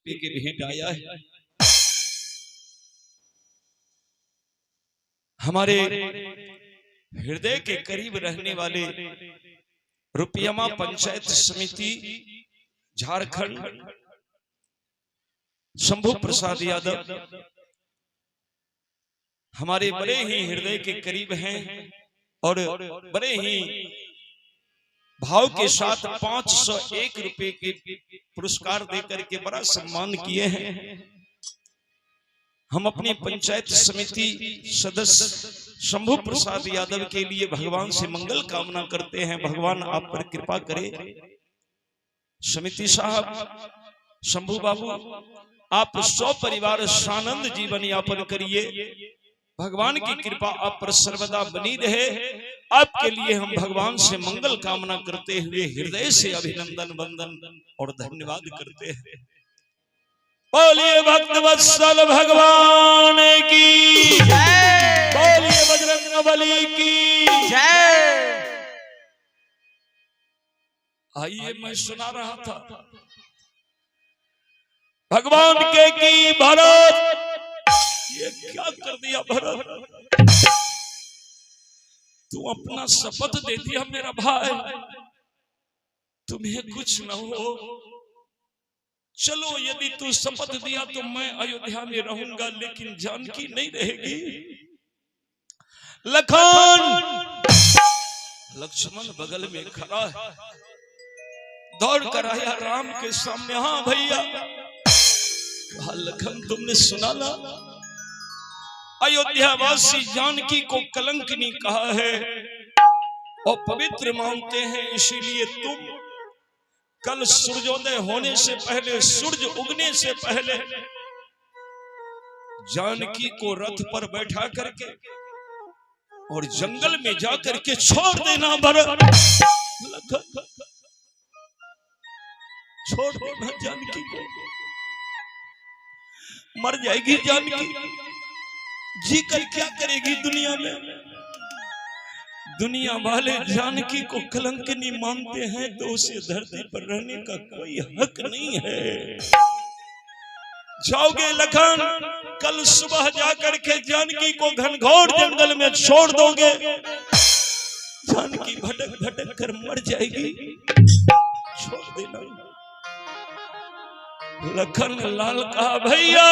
रुपए की भेंट आया है। हमारे हृदय के करीब रहने वाले रुपयमा पंचायत समिति झारखंड शंभू प्रसाद यादव हमारे बड़े ही हृदय के करीब हैं और बड़े ही भाव के साथ 501 रुपए के पुरस्कार देकर के बड़ा सम्मान किए हैं। हम अपनी पंचायत समिति सदस्य शंभू प्रसाद यादव के लिए भगवान से मंगल कामना करते हैं। भगवान आप पर कृपा करे। समिति साहब, शंभू बाबू, आप 100 परिवार सानंद जीवन यापन करिए। भगवान की कृपा आप पर सर्वदा बनी रहे। आपके लिए हम भगवान से मंगल कामना करते हुए हृदय से अभिनंदन वंदन और धन्यवाद करते हैं। बोलिए भक्त वत्सल भगवान की जय, बोलिए बजरंगबली की जय। आइए, मैं सुना रहा था भगवान के की भरत, ये क्या कर दिया भरत, तू अपना शपथ दे दिया मेरा भाई, तुम्हें कुछ न हो। चलो, यदि तू शपथ दिया तो मैं अयोध्या में रहूंगा, लेकिन जानकी नहीं रहेगी। लक्ष्मण बगल में खड़ा है, दौड़ कर आया राम के सामने। हाँ भैया, लखन तुमने सुना ना, अयोध्यावासी जानकी को कलंकिनी कहा है और पवित्र मानते हैं, इसीलिए तुम कल सूर्योदय होने से पहले, सूरज उगने से पहले जानकी को रथ पर बैठा करके और जंगल में जाकर के छोड़ देना। भरत, छोड़ देना जानकी को, मर जाएगी जानकी, जी कर क्या करेगी दुनिया में। दुनिया वाले जानकी को कलंकिनी मानते हैं तो उसे धरती पर रहने का कोई हक नहीं है। जाओगे लखन, कल सुबह जाकर के जानकी को घनघोर जंगल में छोड़ दोगे, जानकी भटक भटक कर मर जाएगी, छोड़ देना। लखन लाल कहा, भैया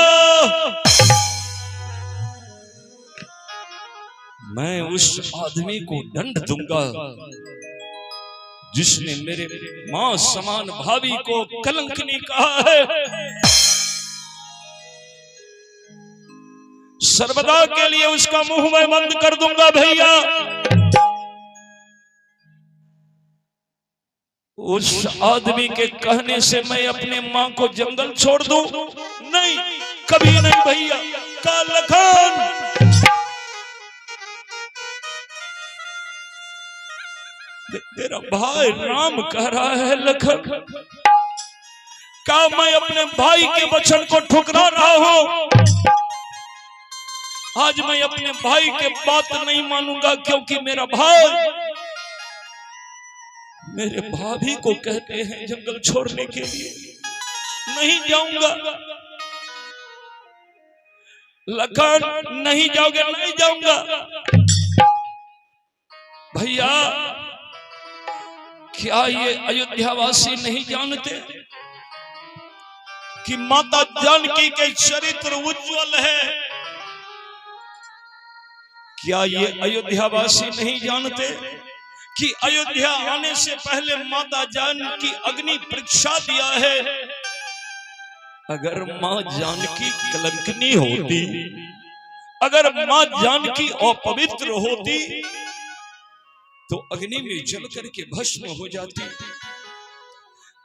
मैं उस आदमी को दंड दूंगा जिसने मेरे मां समान भाभी को कलंकिनी कहा है। सर्वदा के लिए उसका मुंह मैं बंद कर दूंगा। भैया, उस आदमी के कहने से मैं अपने मां को जंगल छोड़ दूं? नहीं, कभी नहीं भैया। का लखन, तेरा भाई राम कह रहा है लखन, क्या मैं अपने भाई के वचन को ठुकरा रहा हूं? आज मैं अपने भाई के बात नहीं मानूंगा, क्योंकि मेरा भाई मेरे भाभी को कहते हैं जंगल छोड़ने के लिए। नहीं जाऊंगा लखन, नहीं जाओगे? नहीं जाऊंगा। भैया, क्या ये अयोध्यावासी नहीं जानते कि माता जानकी के चरित्र उज्जवल है? क्या ये अयोध्यावासी नहीं जानते कि अयोध्या आने से पहले माता जानकी अग्नि परीक्षा दिया है? अगर मां जानकी कलंकिनी होती, अगर मां जानकी अपवित्र होती तो अग्नि में जल करके भस्म हो जाती।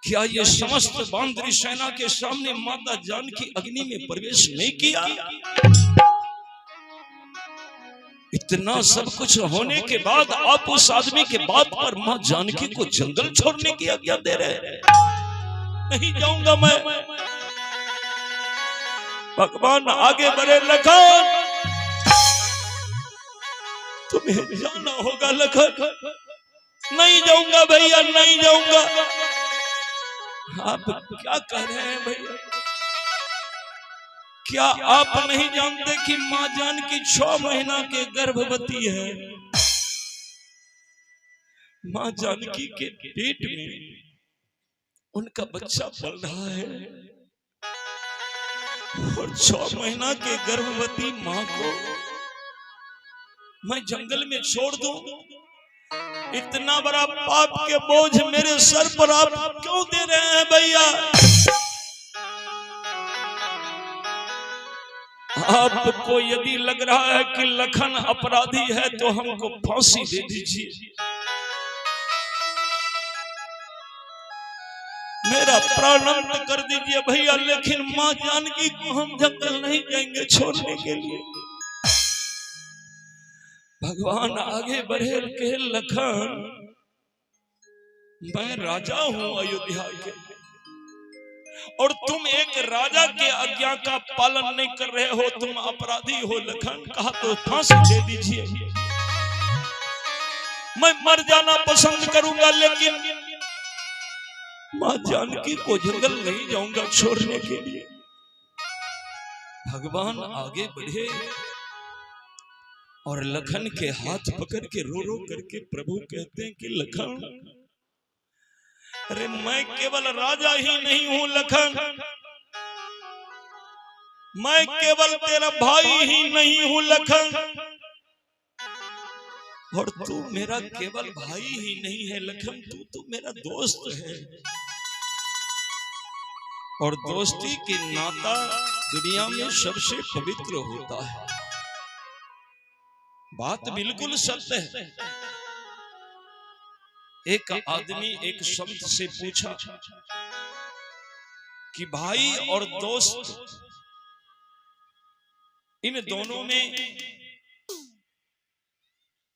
क्या ये समस्त बांदरी सेना के सामने माता जानकी अग्नि में प्रवेश नहीं किया? इतना सब कुछ होने के बाद आप उस आदमी के बात पर मां जानकी को जंगल छोड़ने की आज्ञा दे रहे हैं? नहीं जाऊंगा मैं। भगवान आगे बढ़े, लखन तुम्हें जाना होगा। लखन, नहीं जाऊंगा भैया, नहीं जाऊंगा। आप क्या कह रहे हैं भैया? क्या आप नहीं जानते कि माँ जानकी 6 महीना के गर्भवती है? माँ जानकी के पेट में उनका बच्चा पल रहा है और 6 महीना के गर्भवती माँ को मैं जंगल में छोड़ दूं? इतना बड़ा पाप के बोझ मेरे सर पर आप क्यों दे रहे हैं भैया? आपको यदि लग रहा है कि लखन अपराधी है तो हमको फांसी दे दीजिए, मेरा प्राणांत कर दीजिए भैया, लेकिन माँ जानकी को हम जंगल नहीं जाएंगे छोड़ने के लिए। भगवान आगे बढ़े के लखन, मैं राजा हूं अयोध्या के और तुम एक राजा के आज्ञा का पालन नहीं कर रहे हो, तुम अपराधी हो लखन। कहा तो फांसी दे दीजिए, मैं मर जाना पसंद करूंगा, लेकिन मां जानकी को जंगल नहीं जाऊंगा छोड़ने के लिए। भगवान आगे बढ़े और लखन के हाथ पकड़ के रो रो करके प्रभु कहते हैं कि लखन, अरे मैं केवल राजा ही नहीं हूं लखन, मैं केवल तेरा भाई ही नहीं हूं लखन, और तू मेरा केवल भाई ही नहीं है लखन, तू तो मेरा दोस्त है। और दोस्ती की नाता दुनिया में सबसे पवित्र होता है। बात बिल्कुल सत्य है। एक आदमी एक संत से पूछा कि भाई और दोस्त, इन दोनों में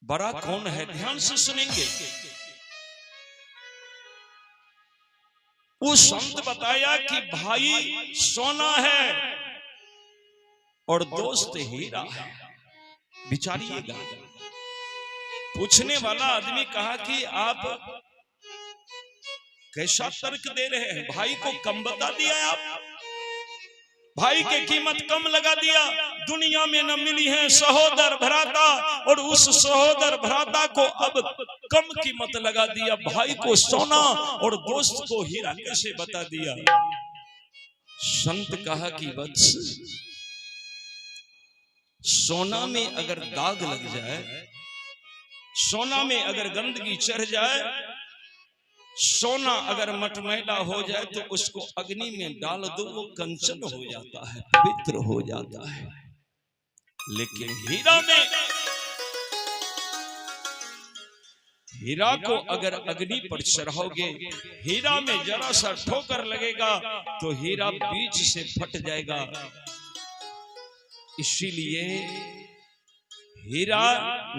बड़ा कौन है? ध्यान से सुनेंगे। वो संत बताया कि भाई सोना है और दोस्त हीरा है। विचारिएगा। पूछने वाला आदमी कहा कि आप कैसा तर्क दे रहे हैं? भाई को कम बता दिया आप, भाई की कीमत कम लगा दिया। दुनिया में न मिली है सहोदर भ्राता, और उस सहोदर भ्राता को अब कम कीमत लगा दिया। भाई को सोना और दोस्त को हीरा कैसे बता दिया? संत कहा कि वत्स, सोना में अगर दाग लग जाए, सोना में अगर गंदगी चढ़ जाए, सोना अगर मटमैला हो जाए तो उसको अग्नि में डाल दो, वो कंचन हो जाता है, पवित्र हो जाता है। लेकिन हीरा को अगर अग्नि पर चढ़ाओगे, हीरा में जरा सा ठोकर लगेगा तो हीरा बीच से फट जाएगा। इसीलिए हीरा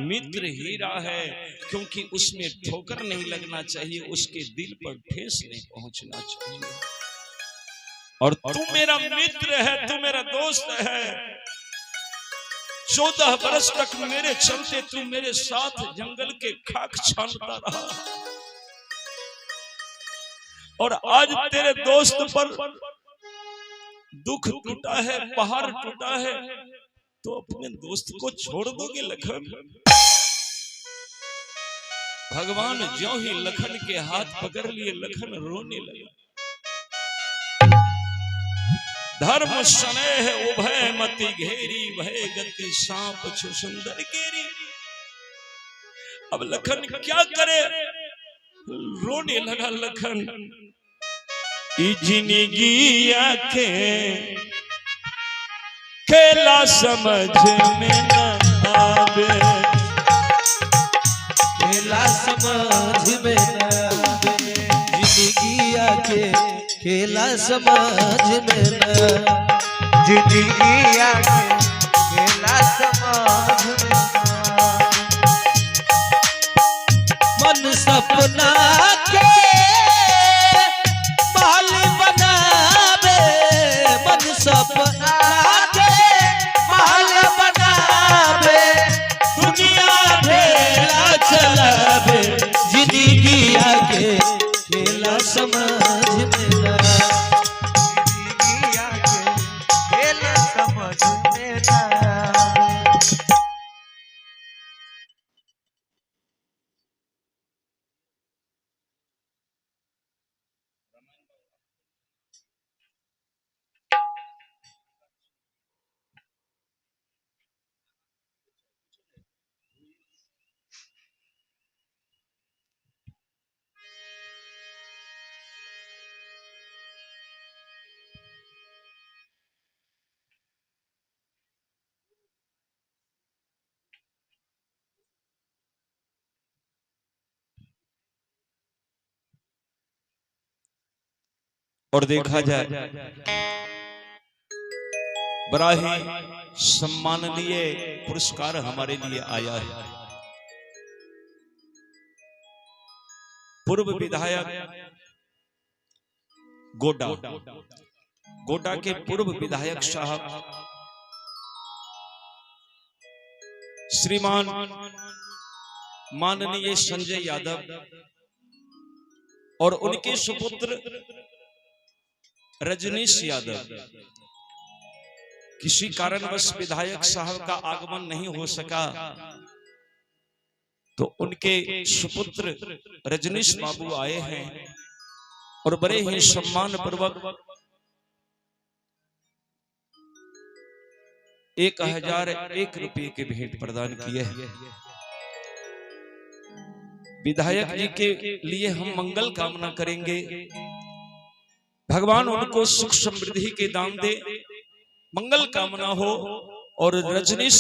मित्र हीरा है, क्योंकि उसमें ठोकर नहीं लगना चाहिए, उसके दिल पर ठेस नहीं पहुंचना चाहिए। और तू मेरा मित्र है, तू मेरा दोस्त है। 14 बरस तक मेरे चलते तू मेरे साथ जंगल के खाक छानता रहा, और आज तेरे दोस्त पर दुख टूटा है, पहाड़ टूटा है, तो अपने दोस्त को छोड़ दोगे लखन? भगवान ज्यों ही लखन के हाथ पकड़ लिए, लखन रोने लगा। धर्म स्नेह उभय मति घेरी, भय गति सांप छु सुंदर केरी। अब लखन क्या करे? रोने लगा लखन। जिंदगी आके खेला समझ में न आवे, खेला समझ में न आवे। जिंदगी आके खेला समझ में न, जिंदगी आके खेला समझ में न। मन सपना के महल बनावे, मन सपना के महल बनावे, दुनिया ढेला चलावे। जिंदगी आके खेला समझ में न, जिंदगी आके खेला समझ और देखा जाए बड़ा ही सम्माननीय पुरस्कार हमारे लिए आया है। पूर्व विधायक गोड्डा के पूर्व विधायक साहब श्रीमान माननीय संजय यादव और उनके सुपुत्र रजनीश यादव, किसी कारणवश विधायक साहब का आगमन नहीं हो सका तो उनके सुपुत्र रजनीश बाबू आए हैं और बड़े ही सम्मान पूर्वक 1001 रुपये के भेंट प्रदान किए हैं। विधायक जी के लिए हम मंगल कामना करेंगे, भगवान उनको सुख समृद्धि के दाम दे, मंगल कामना हो। और रजनीश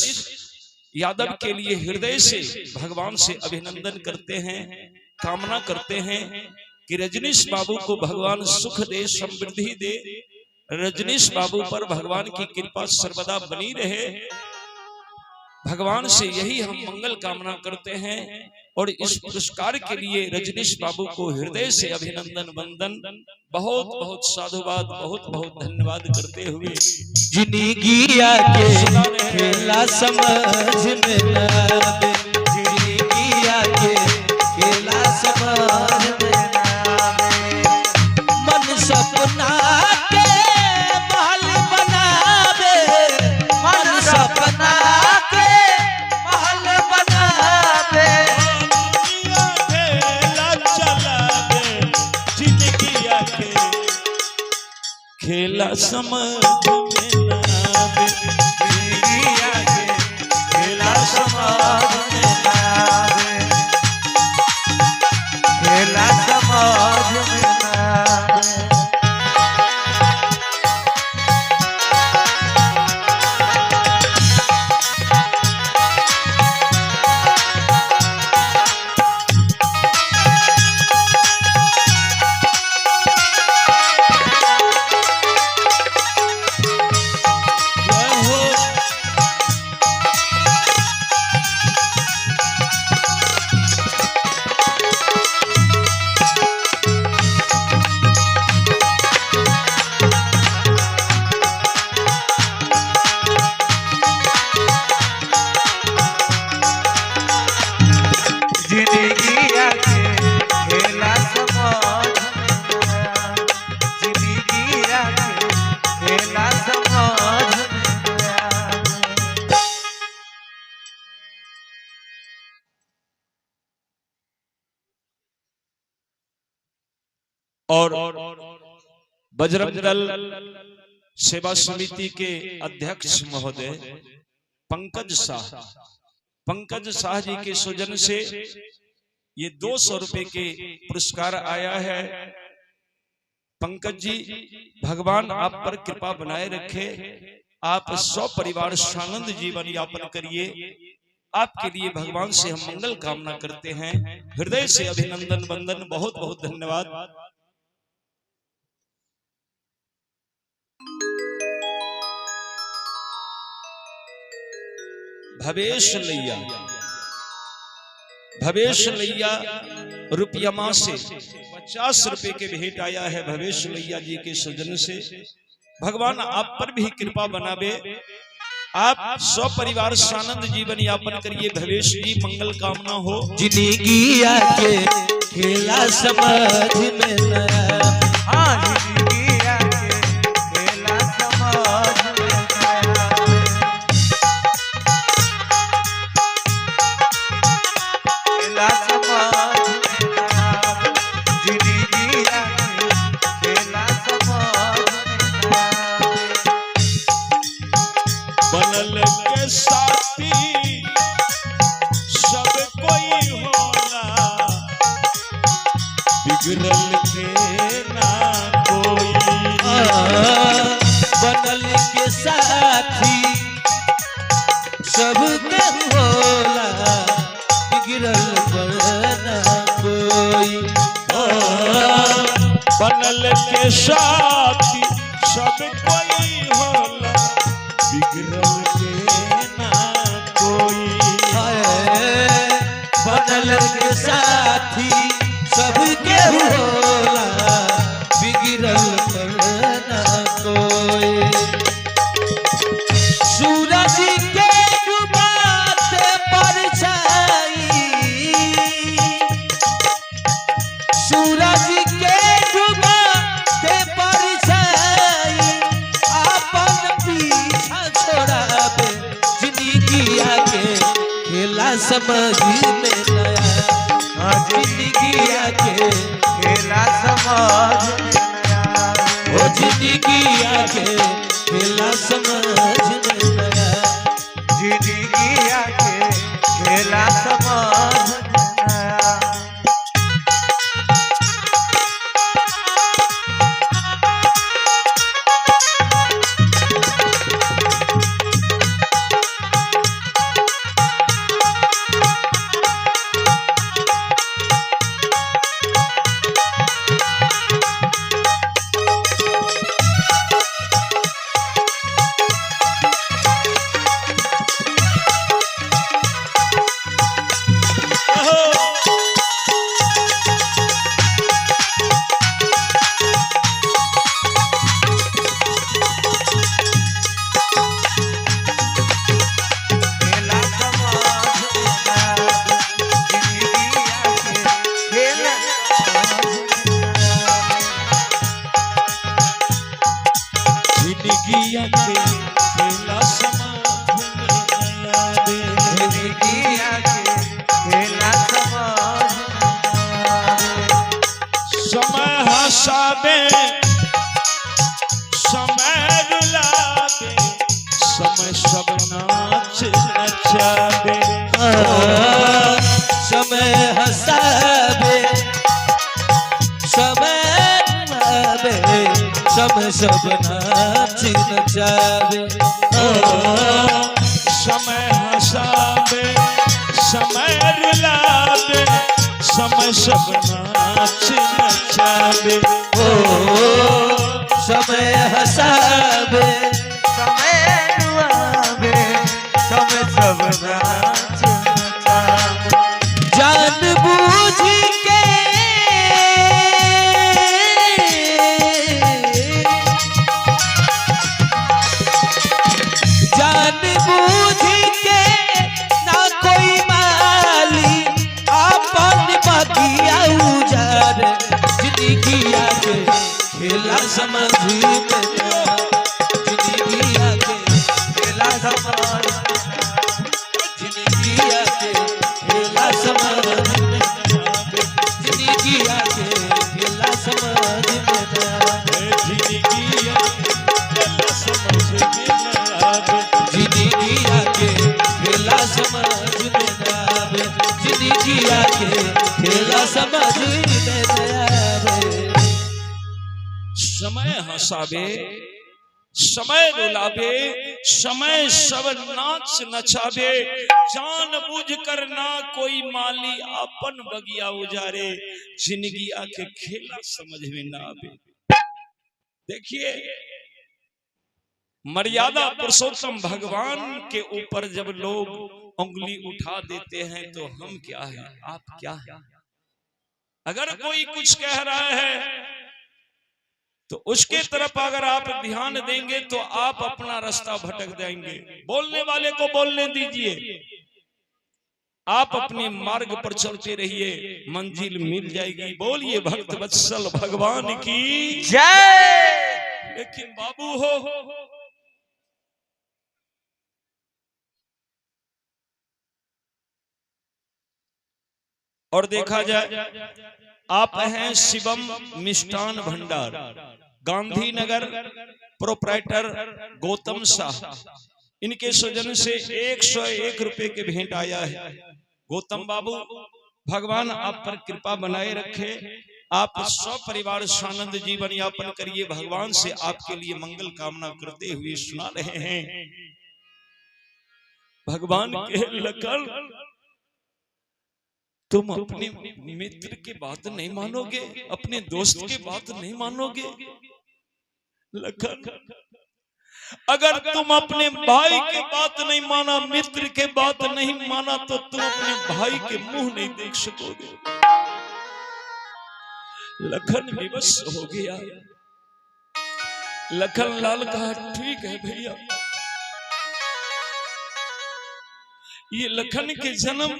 यादव के लिए हृदय से भगवान से अभिनंदन करते हैं, कामना करते हैं कि रजनीश बाबू को भगवान सुख दे, समृद्धि दे, रजनीश बाबू पर भगवान की कृपा सर्वदा बनी रहे। भगवान से यही हम मंगल कामना करते हैं और इस पुरस्कार के लिए रजनीश बाबू को हृदय से अभिनंदन वंदन, बहुत बहुत साधुवाद, बहुत बहुत धन्यवाद करते हुए जिंदगी आके खेला समझ में ना आवे, जिंदगी आके खेला समझ में ना आवे, मन सपना के महल बनावे, मन सपना के महल बनावे, खेला चलावे, जिंदगी आके खेला समझ में ना आवे, जिंदगी आके खेला समझ में ना आवे, खेला समझ में ना आवे। और बजरंग दल सेवा समिति के अध्यक्ष महोदय पंकज शाह जी के सौजन्य से ये 200 रुपए के पुरस्कार आया है। पंकज जी, भगवान आप पर कृपा बनाए रखे, आप सपरिवार सानंद जीवन यापन करिए। आपके लिए भगवान से हम मंगल कामना करते हैं, हृदय से अभिनंदन वंदन, बहुत बहुत धन्यवाद। भवेश लैया रुपयमा से 50 रुपए के भेंट आया है भवेश लैया जी के सौजन्य से। भगवान आप पर भी कृपा बनावे, आप सपरिवार सानंद जीवन यापन करिए। भवेश जी, मंगल कामना हो। जिंदगी आके खेला समझ में ना आवे, हाँ जिंदगी आके खेला समझ में ना आवे, खेला समझ में ना आवे, जिंदगी आके खेला समझ में ना आवे। बनल के साथी सब कोई होला, बिगड़ल के ना कोई। के साथी सब कोई होला बिगड़ल के ना कोई। बनल के साथी सबके होला बिगड़ल पर ना कोई। सूरज के डूबाते परछाई, सूरज के डूबाते परछाई अपन पीछा छोड़ावे जिंदगिया के खेला समझ में नया। जिंदगिया के खेला समझ में नया। ओ जिंदगिया के खेला समझ में नया। जिंदगिया के खेला समझ में नया। जिंदगिया के खेला समझ में आवे। जिंदगिया के खेला समझ में आवे। समय हंसावे समय रुलावे समय सब नाच नचावे। समय हंसावे समय रुलावे समय सब नाच नचावे। समय हंसावे समय रुलावे समय सब नाच नचावे। समय हंसावे समय रुलावे समय सब नाच नचावे। जान बूझ के जान बूझ के ना कोई माली अपन बगिया उजाड़। जिंदगिया के खेला समझ में नया। जिंदगिया के खेला समझ में नया। जिंदगिया के खेला समझ में नया। जिंदगिया के खेला समझ में नया। जिंदगिया के समझ में आवे। जिंदगिया के खेला समझ में आवे। जिंदगिया के खेला समझ में आवे। समय हंसावे समय रुलावे समय सब नाच नचावे। जान बूझ कर ना कोई माली अपन बगिया उजारे। जिंदगिया के खेला समझ में ना आवे। देखिए मर्यादा पुरुषोत्तम भगवान के ऊपर जब लोग उंगली उठा देते हैं तो हम क्या हैं आप क्या हैं। अगर कोई कुछ कह रहा है तो उसके तरफ अगर आप ध्यान देंगे तो आप अपना रास्ता भटक जाएंगे। बोलने वाले को बोलने दीजिए, आप अपने मार्ग पर चलते रहिए, मंजिल मिल जाएगी। बोलिए भक्त वत्सल भगवान की जय। लेकिन बाबू हो और देखा जाए आप हैं शिवम मिष्ठान भंडार गांधीनगर प्रोप्राइटर गौतम शाह। इनके स्वजन से 101 रुपए के भेंट आया है। गौतम बाबू भगवान आप पर कृपा बनाए रखे। आप सपरिवार सानंद जीवन यापन करिए। भगवान से आपके लिए मंगल कामना करते हुए सुना रहे हैं। भगवान के लकर तुम अपने मित्र की बात नहीं मानोगे, अपने दोस्त की बात नहीं मानोगे। लखन, अगर तुम अपने भाई की बात नहीं माना, मित्र के बात नहीं माना, तो तुम अपने भाई के मुंह नहीं देख सकोगे। लखन विवश हो गया। लखन लाल कहा, ठीक है भैया, ये लखन के जन्म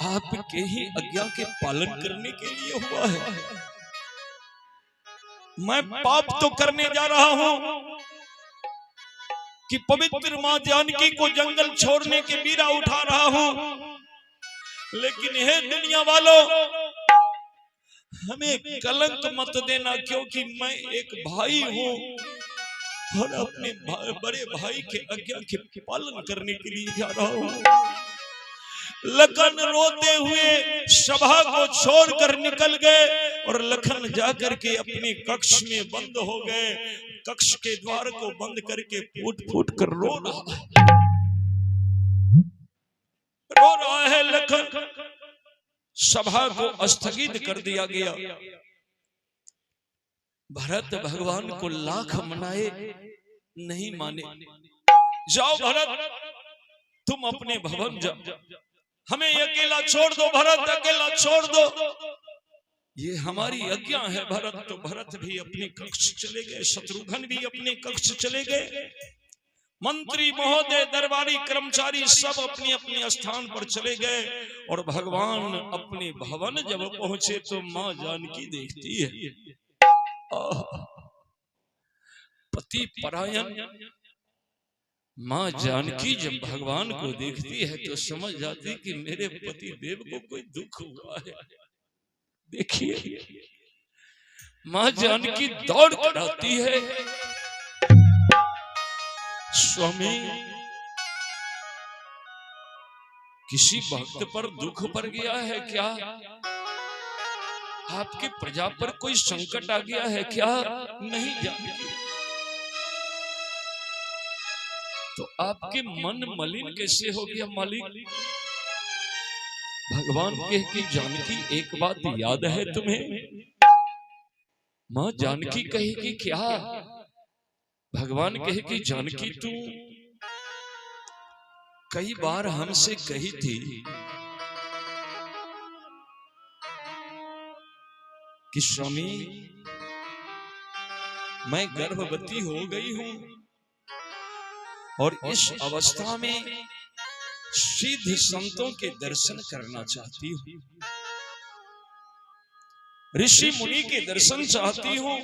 आपके ही आज्ञा के पालन करने के लिए हुआ है। मैं पाप तो करने जा रहा हूं कि पवित्र मां जानकी को जंगल छोड़ने के बीरा उठा रहा हूं, लेकिन हे दुनिया वालों, हमें कलंक मत देना, क्योंकि मैं एक भाई हूं और अपने बड़े भाई के आज्ञा के पालन करने के लिए जा रहा हूं। लखन रोते हुए सभा को छोड़कर निकल गए और लखन जाकर के अपने कक्ष में बंद हो गए। कक्ष के द्वार को बंद करके फूट फूट कर रो रहा है लखन। सभा को स्थगित कर दिया गया। भरत भगवान को लाख मनाए, नहीं माने। जाओ भरत, तुम अपने भवन जाओ, हमें अकेला छोड़ दो भरत, अकेला छोड़ दो, ये हमारी आज्ञा है भरत। तो भरत भी अपने कक्ष चले गए, शत्रुघ्न भी अपने कक्ष चले गए, मंत्री महोदय, दरबारी कर्मचारी सब अपने अपने स्थान पर चले गए। और भगवान अपने भवन जब पहुंचे तो मां जानकी देखती है, पति परायण मां जानकी जब भगवान को देखती है तो समझ जाती कि मेरे पति देव को कोई दुख हुआ है। देखिए, मां जानकी दौड़ कर आती है, स्वामी किसी भक्त पर दुख पड़ गया है क्या? आपके प्रजा पर कोई संकट आ गया है क्या? नहीं जानकी। तो आपके मन मलिन कैसे हो गया मालिक? भगवान कहे कि जानकी एक बात याद है तुम्हें? मां जानकी कहेगी क्या? भगवान कहे कि जानकी तू कई बार हमसे कही थी कि स्वामी मैं गर्भवती हो गई हूं और इस अवस्था में सिद्ध संतों के दर्शन करना चाहती हूं, ऋषि मुनि के दर्शन चाहती हूं,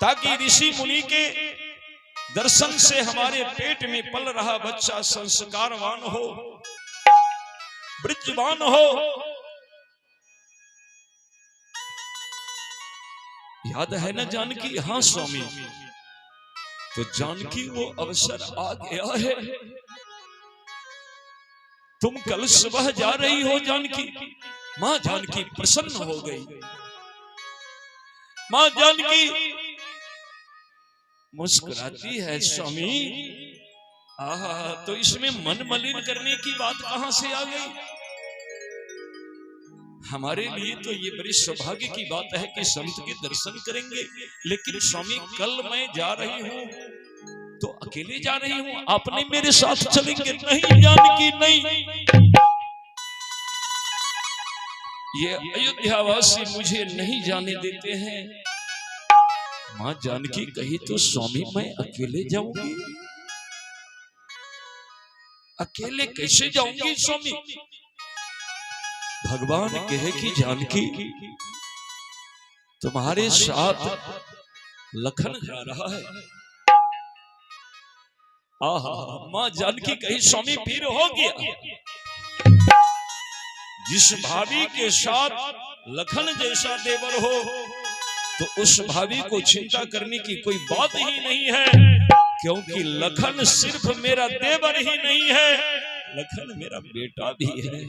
ताकि ऋषि मुनि के दर्शन से हमारे पेट में पल रहा बच्चा संस्कारवान हो, वृद्धवान हो। याद है ना जानकी? हाँ स्वामी। तो जानकी वो अवसर आ गया है। तुम कल सुबह जा रही हो जानकी। मां जानकी प्रसन्न हो गई। मां जानकी मुस्कुराती है, स्वामी आहा, तो इसमें मन मलिन करने की बात कहां से आ गई? हमारे लिए तो ये बड़ी सौभाग्य की बात है कि संत के दर्शन करेंगे, लेकिन स्वामी कल मैं जा रही हूं तो अकेले जा रही हूं, आपने मेरे साथ चलेंगे? नहीं जानकी नहीं, ये अयोध्यावासी मुझे नहीं जाने देते हैं। मां जानकी कही तो स्वामी मैं अकेले जाऊंगी? अकेले कैसे जाऊंगी स्वामी? भगवान कहे कि जानकी तुम्हारे साथ लखन जा रहा है। आहा, मां जानकी कही स्वामी फिर हो गया। जिस भाभी के साथ लखन जैसा देवर हो तो उस भाभी को चिंता करने की कोई बात ही नहीं है, क्योंकि लखन सिर्फ मेरा देवर ही नहीं है, लखन मेरा बेटा भी है।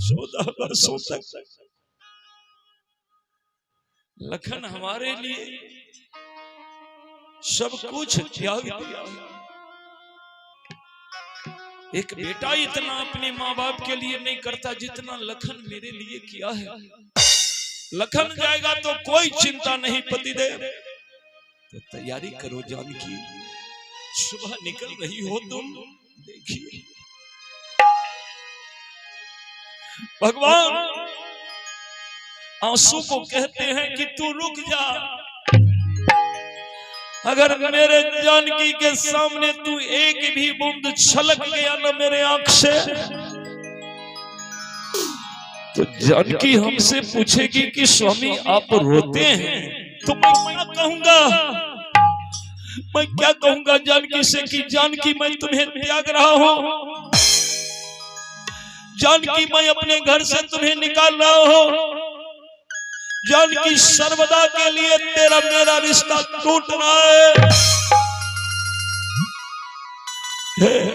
14 वर्षों तक लखन हमारे लिए सब कुछ त्याग दिया। एक बेटा इतना अपने माँ बाप के लिए नहीं करता जितना लखन मेरे लिए किया है। लखन जाएगा तो कोई चिंता नहीं पतिदेव। तो तैयारी करो जानकी, सुबह निकल रही हो तुम। देखिए भगवान आंसू को कहते हैं कि तू रुक जा। अगर मेरे जानकी के सामने तू एक भी बूंद छलक गया ना मेरे आंख से, तो जानकी हमसे पूछेगी कि स्वामी आप रोते हैं। तो मैं क्या कहूंगा, मैं क्या कहूंगा जानकी से कि जानकी मैं तुम्हें त्याग रहा हूं, जानकी मैं अपने घर से तुम्हें निकाल रहा हूं, जानकी सर्वदा के लिए तेरा मेरा रिश्ता टूट रहा है।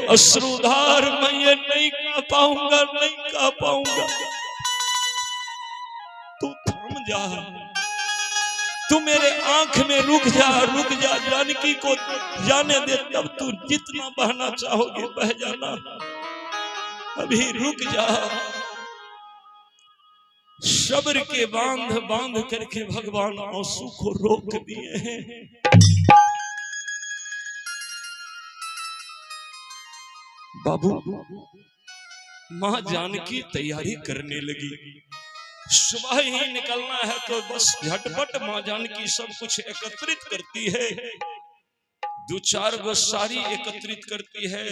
अश्रुधार मैं ये नहीं कह पाऊंगा, नहीं कह पाऊंगा। तू थम जा, तू मेरे आंख में रुक जा, रुक जा। जानकी को जाने दे, तब तू जितना बहना चाहोगे बह जाना। अभी रुक जा। सब्र के बांध बांध करके भगवान आंसू को रोक दिए हैं। बाबू मां जानकी तैयारी करने लगी। सुबह ही निकलना है तो बस झटपट मां जानकी सब कुछ एकत्रित करती है। 2-4 गो साड़ी एकत्रित करती है,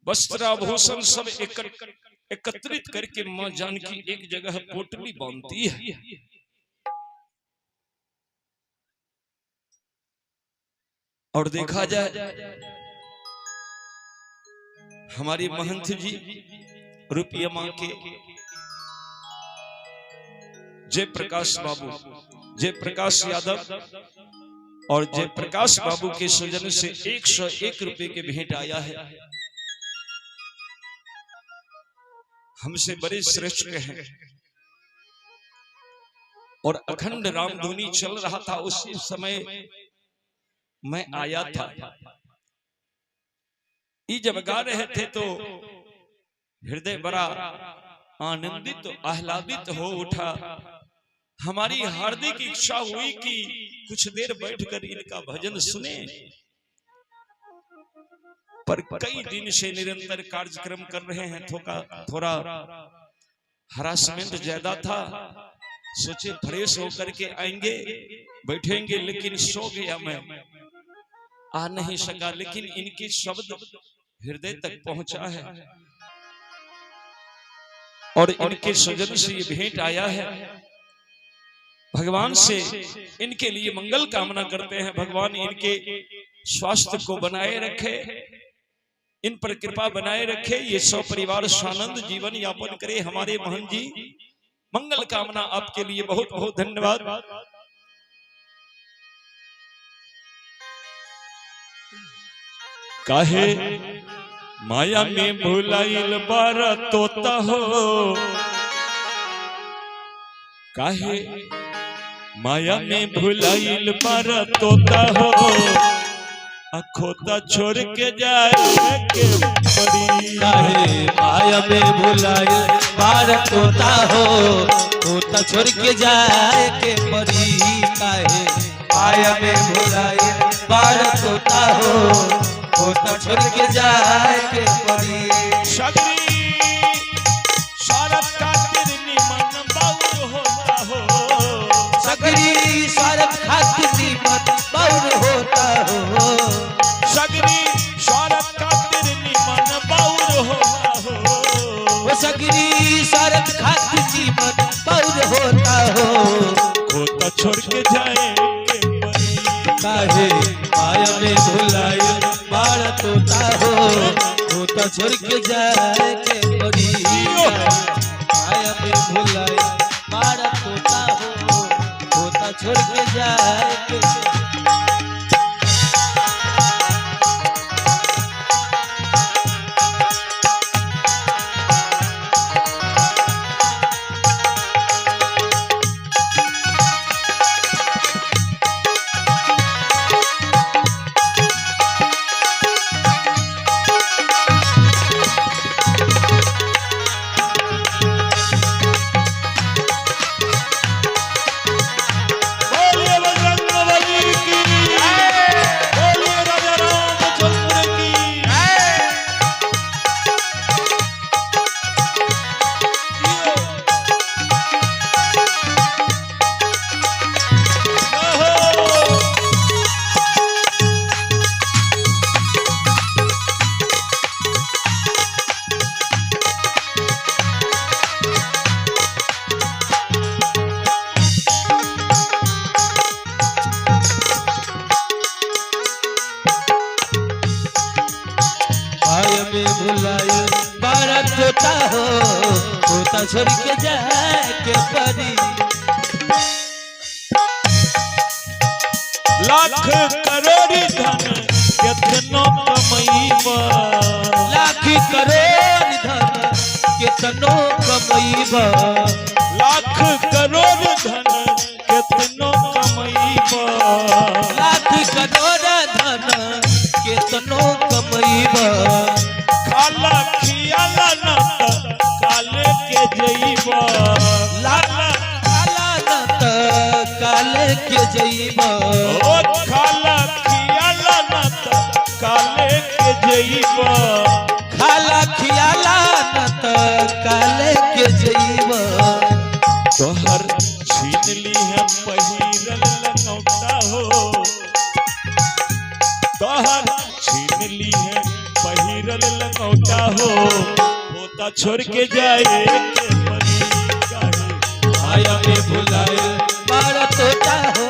वस्त्राभूषण सब एकत्रित करके मां जानकी एक जगह पोटली बांधती है। और देखा जाए हमारी महंत जी रुपया मां के जयप्रकाश बाबू, जयप्रकाश यादव और जयप्रकाश बाबू के सौजन से 101 रुपए के भेंट आया है। हमसे बड़े श्रेष्ठ हैं और अखंड रामधुनी चल रहा था। उसी समय मैं आया था। ये जब गा रहे थे तो हृदय बड़ा आनंदित आह्लादित हो उठा। हमारी हार्दिक इच्छा हुई कि कुछ देर बैठकर इनका भजन सुने, पर कई दिन से निरंतर कार्यक्रम कर रहे हैं। थोड़ा हरासमेंट ज्यादा था। सोचे फ्रेश होकर के आएंगे बैठेंगे, लेकिन सो गया मैं, आ नहीं सका। लेकिन इनके शब्द हृदय तक पहुंचा है और इनके सजन से ये भेंट आया है। भगवान से इनके लिए मंगल कामना करते हैं। भगवान इनके स्वास्थ्य को बनाए रखे, इन पर कृपा बनाए रखे, ये सब परिवार सानंद जीवन यापन करे। हमारे महन जी मंगल कामना आपके लिए बहुत बहुत धन्यवाद। काहे माया में भुलाइल बारा तोता हो, काहे माया में भुलाइल बारा तोता हो, अखोता छोड़ के जाए के पड़ी। काहे माया में भुलाइल बारा तोता हो, तोता छोड़ के जाए के पड़ी। काहे माया में भुलाइल बारा तोता हो, तोता छोड़ के जाए के पड़ी। सगरी स्वार्थ खातिर निमन बाउर होता हो, सगरी स्वार्थ खातिर निमन बाउर होता हो, सगरी स्वार्थ खातिर निमन बाउर होता हो, सगरी स्वार्थ खातिर निमन बाउर होता हो, खोता छोड़ के जाए के पड़ी। काहे माया में भुलाइल बारा तोता हो, तोता छोड़ के जाए के पड़ी। माया में भुलाइल बारा तोता हो, तोता छोड़ के जाए के पड़ी। होता छोड़ के जाए के परी। लाख करोड़ धन कितनो कमईबा, लाख करोड़ धन कितनो कमईबा, लाख करोड़ धन कितनो कमईबा, लाख करोड़ धन कितनो कमईबा। काला खियाला न काले के जईबा, काला न काले के जईबा, ओ खाला खियाला न काले के जईबा, खाला खियाला न काले के जईबा। तोहर छीन ली है पहिरल लंगोटा हो, तोहर छीन ली है पहिरल लंगोटा हो, होता छोड़ के जाए के परी काहे, माया में भुलाए बाड़ा तोता हो,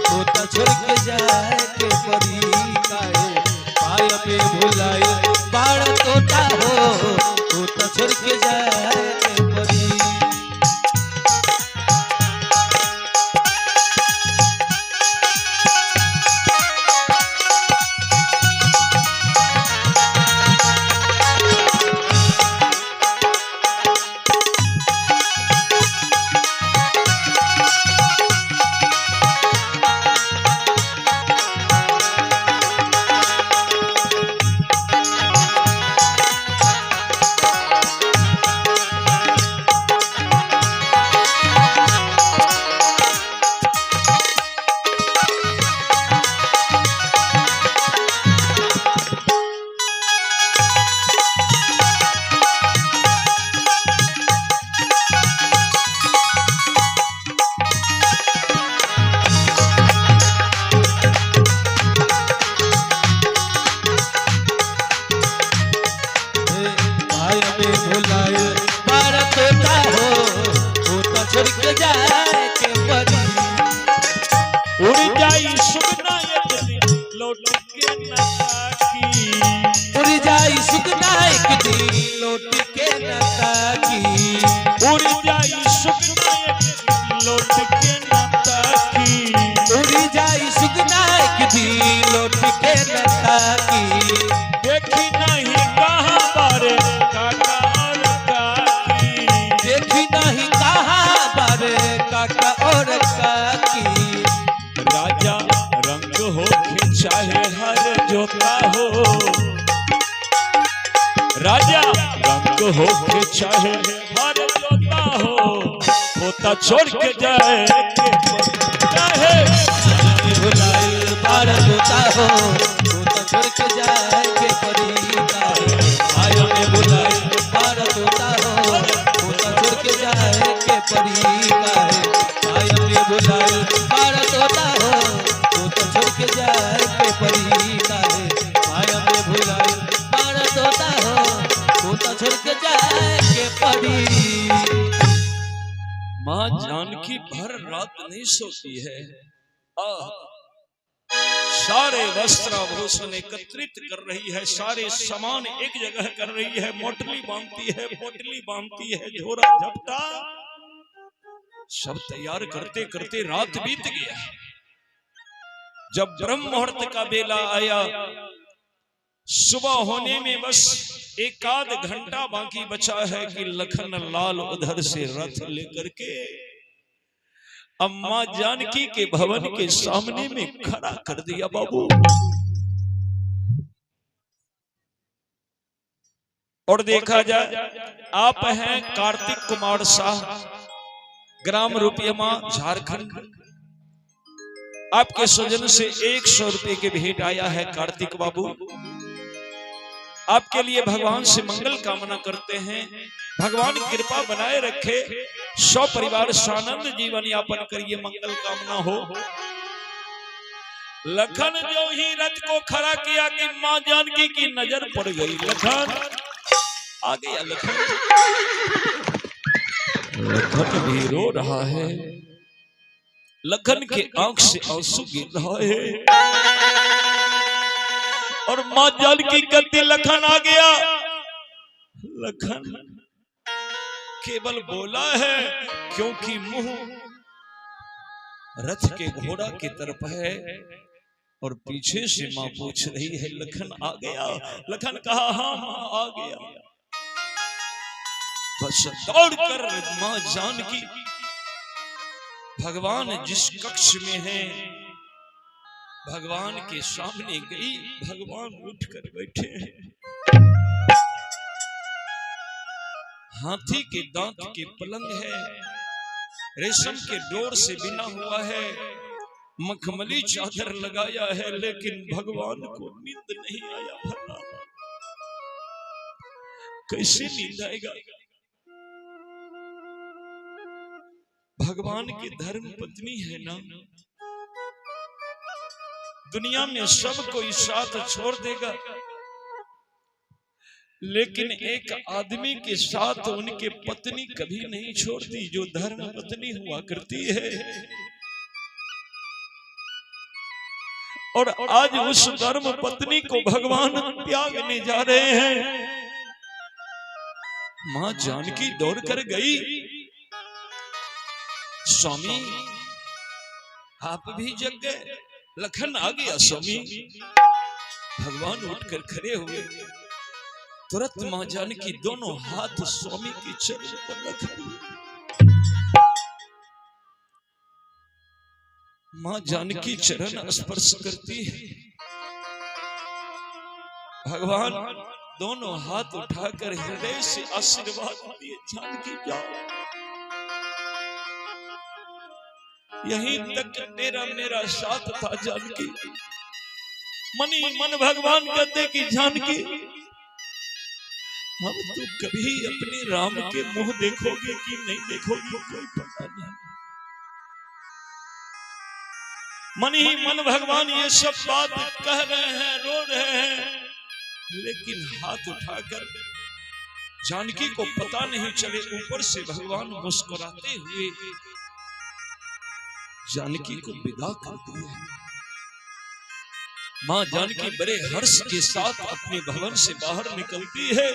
होता छोड़ के जाए के परी काहे। माया में भुलाए बाड़ा तोता हो, होता छोड़ के जाए के परी। छोड़ के जाए के परी। उड़ जाई सुगना एक दिन लौट के न ताकी, उड़ जाई सुगना एक दिन लौट के न ताकी, उड़ जाई सुगना एक दिन लौट के न ताकी, उड़ जाई सुगना एक दिन लौट के न ताकी। देखी नहीं कहाँ बारे काका और काकी, देखी नहीं कहाँ बारे काका और काकी। राजा रंग हो के चाहे हर जोता हो, राजा रंग हो के चाहे हर जोता हो, होता छोड़ के जाए के चाहे भुलाए बाड़ा तोता हो, होता छोड़ के जाए के परी काहे। आया में भुलाए बाड़ा तोता हो, होता छोड़ के जाए के परी काहे। आया में भुलाए बाड़ा तोता हो, होता छोड़ के जाए के परी काहे। आया में भुलाए बाड़ा तोता हो, होता छोड़ के जाए के परी। माँ जानकी भर रात नहीं सोती है, सारे वस्त्राभूषण एकत्रित कर रही है, सारे सामान एक जगह कर रही है, मोटली बांधती है, पोटली बांधती है, झोरा झपटा सब तैयार करते करते रात बीत गया। जब ब्रह्म मुहूर्त का बेला आया, सुबह होने में बस एक आध घंटा बाकी बचा है कि लखन लाल उधर से रथ लेकर के अम्मा जानकी के भवन के सामने में खड़ा कर दिया। बाबू और देखा जाए, आप हैं कार्तिक कुमार शाह, ग्राम रुपयमा, झारखंड। आपके स्वजन से 100 रुपए के भेंट आया है। कार्तिक बाबू आपके लिए भगवान से मंगल कामना करते हैं, भगवान कृपा बनाए रखे, सौ परिवार सानंद जीवन यापन करिए, मंगल कामना हो। लखन जो ही रथ को खड़ा किया कि मां जानकी की नजर पड़ गई। लखन आ गया, लखन भी रो रहा है, लखन के आंख से आंसू गिर रहा है और मां जानकी कहती लखन आ गया। लखन केवल बोला है क्योंकि मुंह रथ के घोड़ा की तरफ है और पीछे से मां पूछ रही है लखन आ गया। लखन कहा हाँ मां आ गया। बस दौड़कर मां जानकी भगवान जिस कक्ष में है भगवान के सामने गई। भगवान उठकर बैठे हैं। हाथी के दांत के पलंग है, रेशम के डोर से बिना हुआ है, मखमली चादर लगाया है, लेकिन भगवान को नींद नहीं आया। भला कैसे नींद आएगा? भगवान की धर्म पत्नी है ना। दुनिया में सब कोई साथ छोड़ देगा, लेकिन एक आदमी के साथ उनके पत्नी कभी नहीं छोड़ती, जो धर्म पत्नी हुआ करती है। और आज उस धर्म पत्नी को भगवान त्यागने जा रहे हैं। मां जानकी दौड़ कर गई, स्वामी आप भी जग गए। लखन आ गया स्वामी। भगवान उठकर खड़े हुए, तुरंत मां जानकी दोनों हाथ स्वामी के चरण पर रख दिए। मां जानकी चरण स्पर्श करती है। भगवान दोनों हाथ उठाकर हृदय से आशीर्वाद दिए, जानकी जाओ। यहीं तक तेरा मेरा साथ था जानकी। मनी मन भगवान कहते कि जानकी हम तो कभी अपने राम के मुंह देखोगे कि नहीं देखोगे कोई पता नहीं। मन ही मन भगवान ये सब बात कह रहे हैं, रो रहे हैं, लेकिन हाथ उठाकर जानकी को पता नहीं चले। ऊपर से भगवान मुस्कुराते हुए जानकी को विदा कर दिया। मां जानकी बड़े हर्ष के साथ अपने भवन से बाहर निकलती है,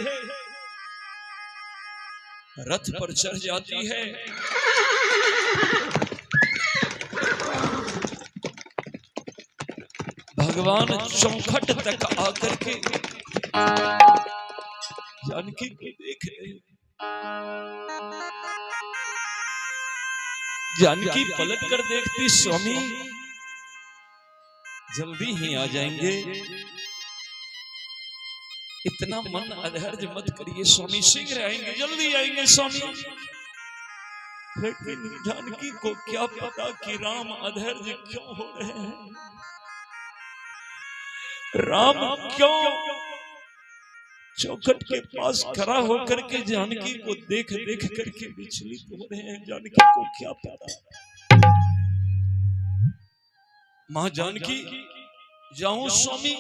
रथ पर चढ़ जाती है। भगवान चौखट तक आकर के जानकी को देख रहे। जानकी पलट कर देखती, स्वामी जल्दी ही आ जाएंगे, इतना मन अधैर्य मत करिए स्वामी, शीघ्र आएंगे, जल्दी आएंगे स्वामी। लेकिन जानकी को क्या पता कि राम अधैर्य क्यों हो रहे हैं, राम क्यों चौखट के पास खड़ा होकर के जानकी को देख देख करके विचलित हो रहे हैं। जानकी को क्या पता। मां जानकी जाऊं स्वामी?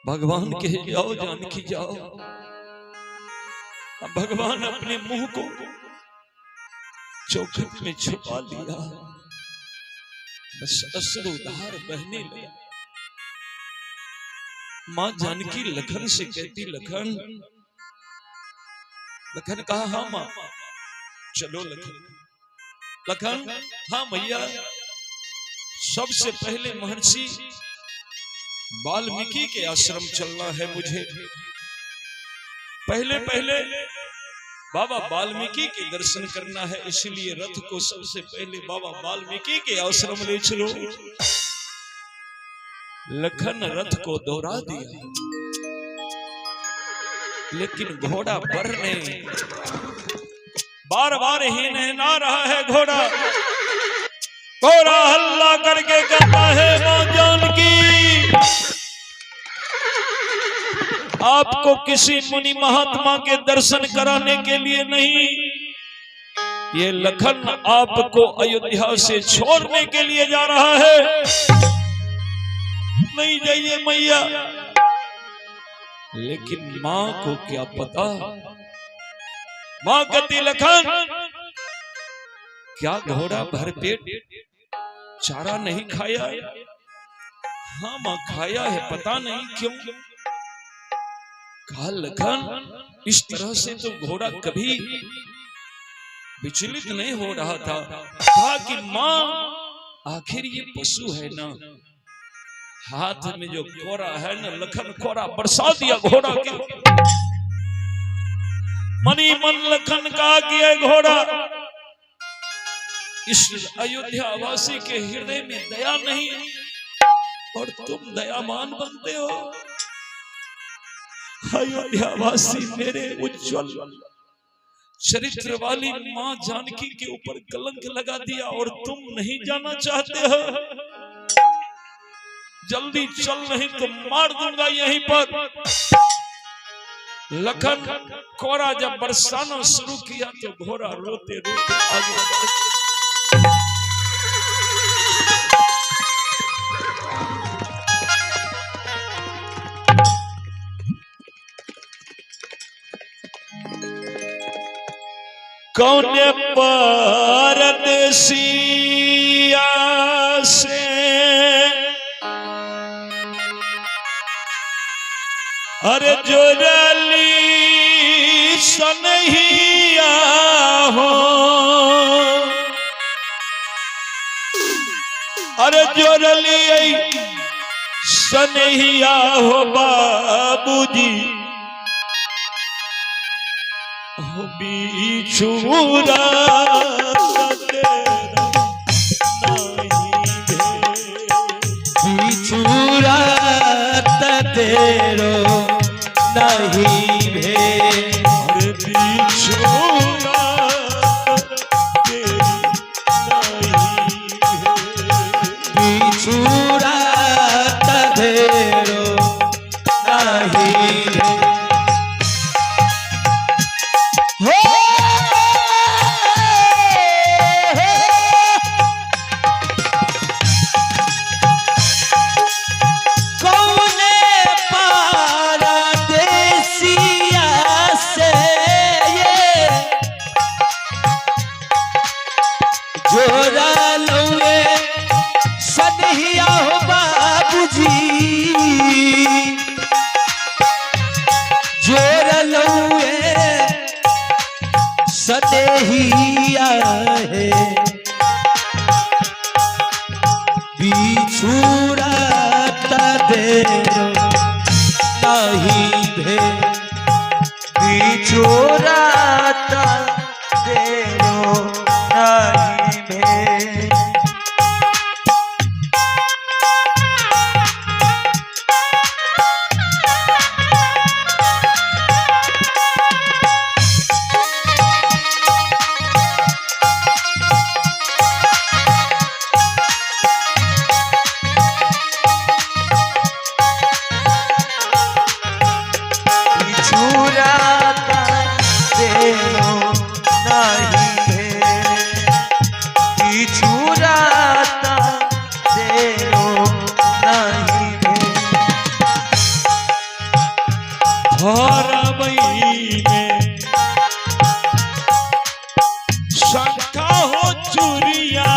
भगवान कहे जाओ जानकी जाओ। अब भगवान अपने मुंह को चौखट में छुपा लिया, बस अश्रुधार बहने लगा। मां जानकी लखन से कहती, लखन। लखन कहा हाँ मां। चलो लखन। लखन हाँ भैया। सबसे पहले महर्षि वाल्मीकि के आश्रम चलना है मुझे। पहले पहले बाबा वाल्मीकि के दर्शन करना है, इसलिए रथ को सबसे पहले बाबा वाल्मीकि के आश्रम ले चलो। लखन रथ को दौड़ा दिया, लेकिन घोड़ा बर ने बार बार ही नहला रहा है। घोड़ा हल्ला करके कहता है, मां जानकी आपको किसी मुनि महात्मा के दर्शन कराने के लिए नहीं, ये लखन आपको अयोध्या से छोड़ने के लिए जा रहा है। नहीं जाइए मैया। लेकिन मां को क्या पता। मां कहती, लखन क्या घोड़ा भरपेट चारा नहीं खाया? हाँ मां खाया है, पता नहीं क्यों। कहा लखन इस तरह से तो घोड़ा कभी विचलित नहीं हो रहा था। कहा कि मां आखिर ये पशु है ना, हाथ में जो कोरा है ना, लखन कोरा बरसा दिया घोड़ा के। मनी मन लखन का किया घोड़ा, इस अयोध्या वासी के हृदय में दया नहीं और तुम दयावान बनते हो। अयोध्या वासी मेरे उज्जवल चरित्र वाली मां जानकी के ऊपर कलंक लगा दिया और तुम नहीं जाना चाहते हो। जल्दी चल नहीं तो मार दूंगा यहीं पर। लखन कोरा जब बरसाना शुरू किया तो घोड़ा रोते रोते आगे बढ़। कौन परदेसिया से अरे जोड़ली सनहिया हो, अरे जोड़ली सनहिया हो बाबूजी, बिछुड़ा बिछुड़ा तेरो नहीं भे, अरे बिछुड़ा तेरी नहीं भे, बिछुड़ा तेरो नहीं भे। सदेहिया है बिछुड़ा तेरो नहीं भे, बिछुड़ा तेरो नहीं भे। शंखा हो चूरिया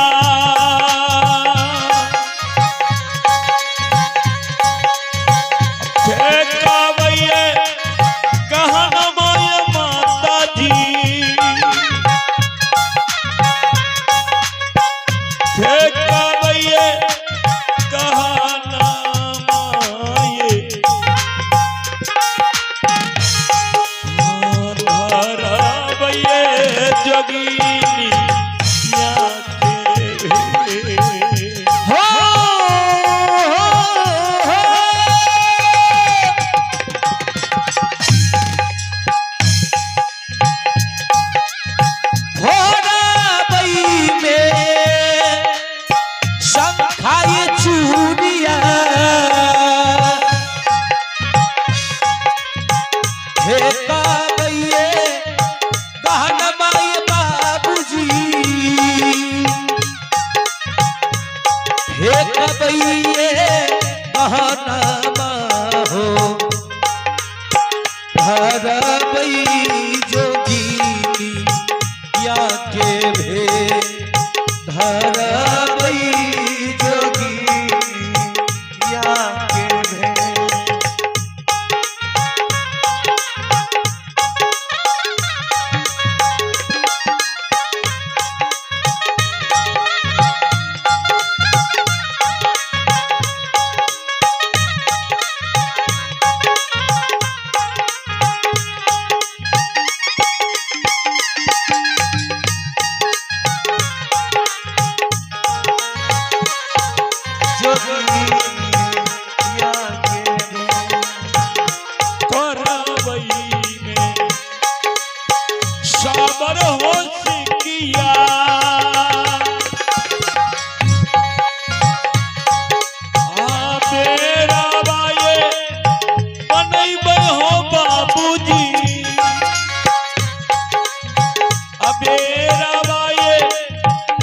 फेंकावैये कहन माय माता जी, फेंकावैये कहन माये धरावैये जोगीनी जोगिया के करवई में साबर हो सिकिया बेरा बाये बनैबे हो बाबूजी बेरा बाये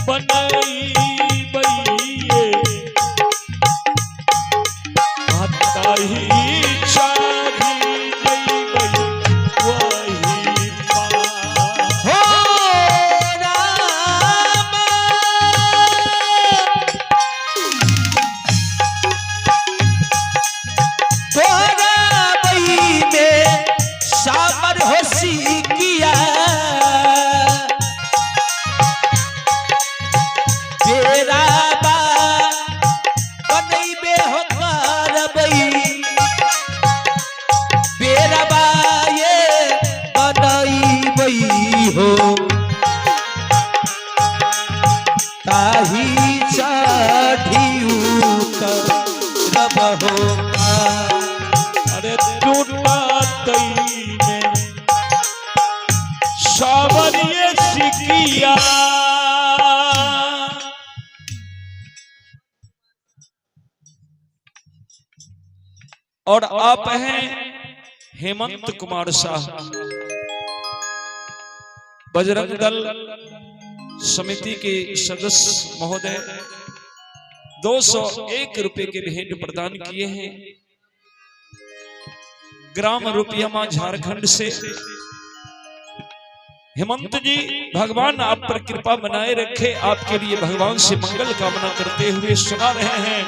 बनैबे ताही शादी जइबै वही पार हो राम तोरा बई में साबर हो सिकिया बेरा बा बनैबे हो करबई बेरा बा ये बनैबई हो ताही चढ़ियू करब हो अरे टूटा तई में सावरिये सिकिया और आप हैं हेमंत कुमार शाह बजरंग दल समिति के सदस्य महोदय 201 रुपए के भेंट प्रदान किए हैं ग्राम रुपयामा झारखंड से। हेमंत जी भगवान आप पर कृपा बनाए रखे, आपके लिए भगवान से मंगल कामना करते हुए सुना रहे हैं।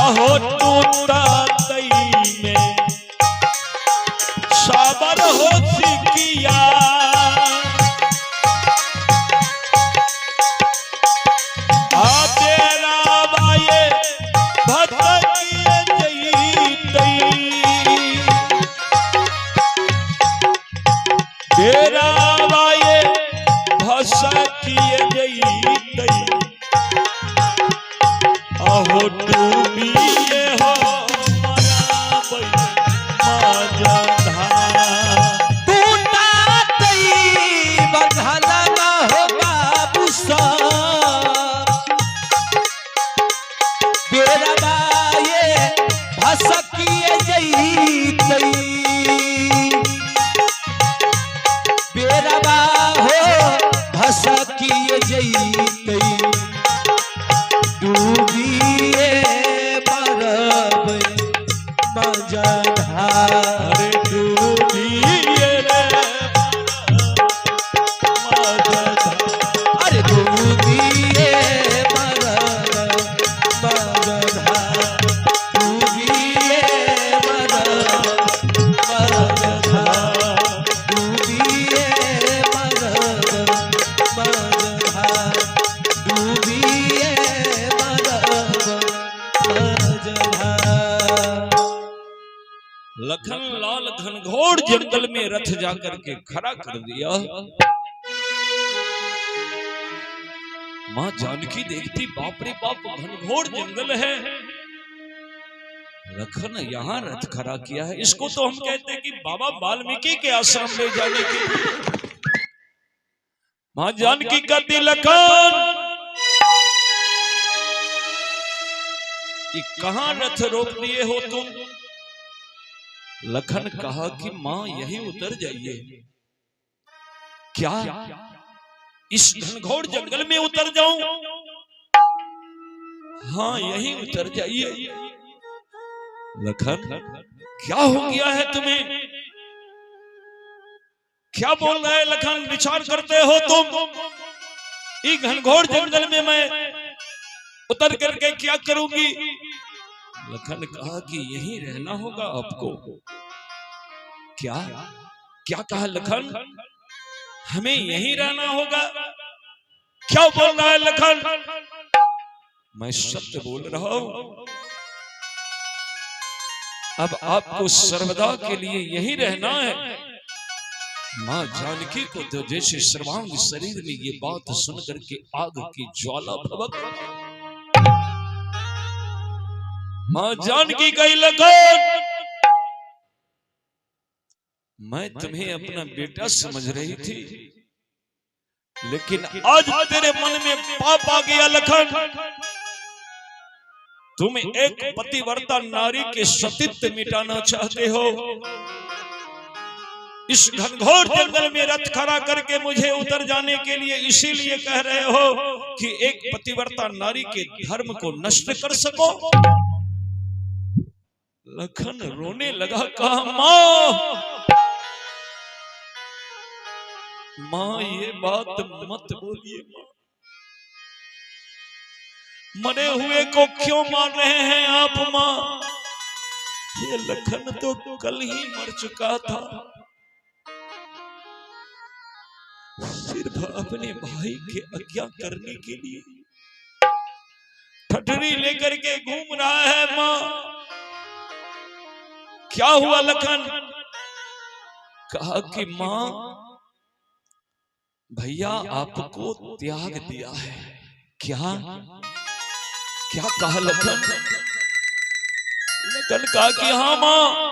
आहो टूटा तई में साबर हो सिकिया तेरा बाये भटकिए जइतई तेरा बाये भटकिए जइतई आहो डूबिए हो मराबई माजधार टूटा तई बंधना हो बाबू सब बेरा बा ये भसकिए जइतई बेरा बा हो भसकिए जइतई डूबिए मरब मजधार डूबिए रे माजधार अरे डूबिए मरब मजधार डूबिए मरब मजधार डूबिए मरब मजधार डूबिए लखन लाल घनघोर जंगल में रथ जाकर के खड़ा कर दिया। मां जानकी देखती बाप रे बाप घनघोर जंगल है, लखन यहाँ रथ खड़ा किया है, इसको तो हम कहते हैं कि बाबा वाल्मीकि के आश्रम ले जाने के लिए। मां जानकी कहती लखन कि कहां रथ रोक दिए हो तुम? लखन कहा कि मां यहीं उतर जाइए। क्या इस घनघोर जंगल में उतर जाऊं? हाँ यहीं उतर जाइए। लखन क्या हो गया है तुम्हें? क्या बोल रहे हैं लखन? विचार करते हो तुम? इस घनघोर जंगल में मैं उतर करके क्या करूंगी? लखन कहा कि यहीं रहना होगा आपको। क्या क्या कहा लखन? हमें यहीं रहना होगा? क्या बोल रहा है लखन? मैं सत्य बोल रहा हूं। अब आपको सर्वदा के लिए यहीं रहना है। माँ जानकी को तो जैसे सर्वांग शरीर में ये बात सुन करके आग की ज्वाला भभक। माँ जानकी कही लखन, मैं तुम्हें अपना बेटा समझ रही थी, लेकिन आज तेरे मन में पाप आ गया लखन। तुम एक पतिव्रता नारी के सतीत्व मिटाना चाहते हो। इस घनघोर जंगल में रथ खड़ा करके मुझे उतर जाने के लिए इसीलिए कह रहे हो कि एक पतिव्रता नारी के धर्म को नष्ट कर सको। लखन रोने लगा, कहा माँ ये बात मत बोलिए माँ। मरे हुए को क्यों मार रहे हैं आप माँ? ये लखन तो कल ही मर चुका था, सिर्फ अपने भाई के आज्ञा करने के लिए ठठरी लेकर के घूम रहा है माँ। क्या हुआ लखन? कहा कि माँ भैया आपको त्याग दिया है। क्या क्या कहा लखन? लखन कहा कि हाँ माँ,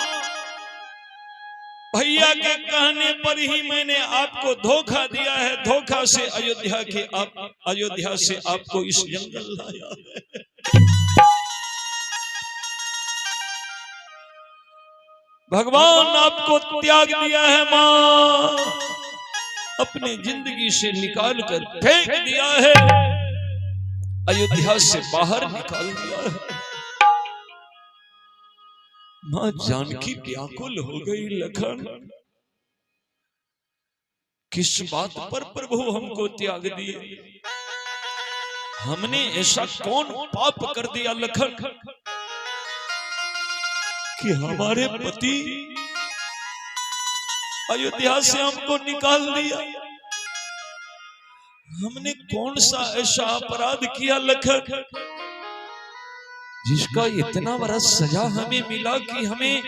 भैया के कहने पर ही मैंने आपको धोखा दिया है। धोखा से अयोध्या से आपको इस जंगल लाया है। भगवान आपको त्याग दिया है माँ, अपने जिंदगी से निकाल कर फेंक दिया है, अयोध्या से बाहर निकाल दिया है। मां जानकी व्याकुल हो गई, लखन किस बात पर प्रभु हमको त्याग दिए? हमने ऐसा कौन पाप कर दिया लखन कि हमारे पति अयोध्या से हमको निकाल दिया? हमने कौन सा ऐसा अपराध किया लखन जिसका इतना बड़ा सजा हमें मिला कि हमें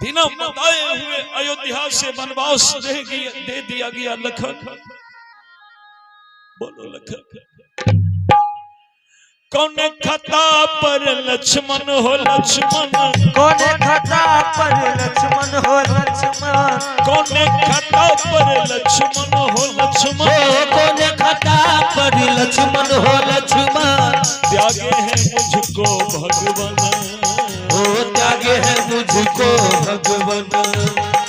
बिना बताए हुए अयोध्या से वनवास दे दिया गया लखन? बोलो लखन। कौन खता पर लक्ष्मण हो लक्ष्मण, कौन खता पर लक्ष्मण हो लक्ष्मण, कौन खता पर लक्ष्मण हो लक्ष्मण, कौन खता पर लक्ष्मण हो लक्ष्मण, त्यागे है मुझको भगवान, ओ त्यागे है मुझको भगवान,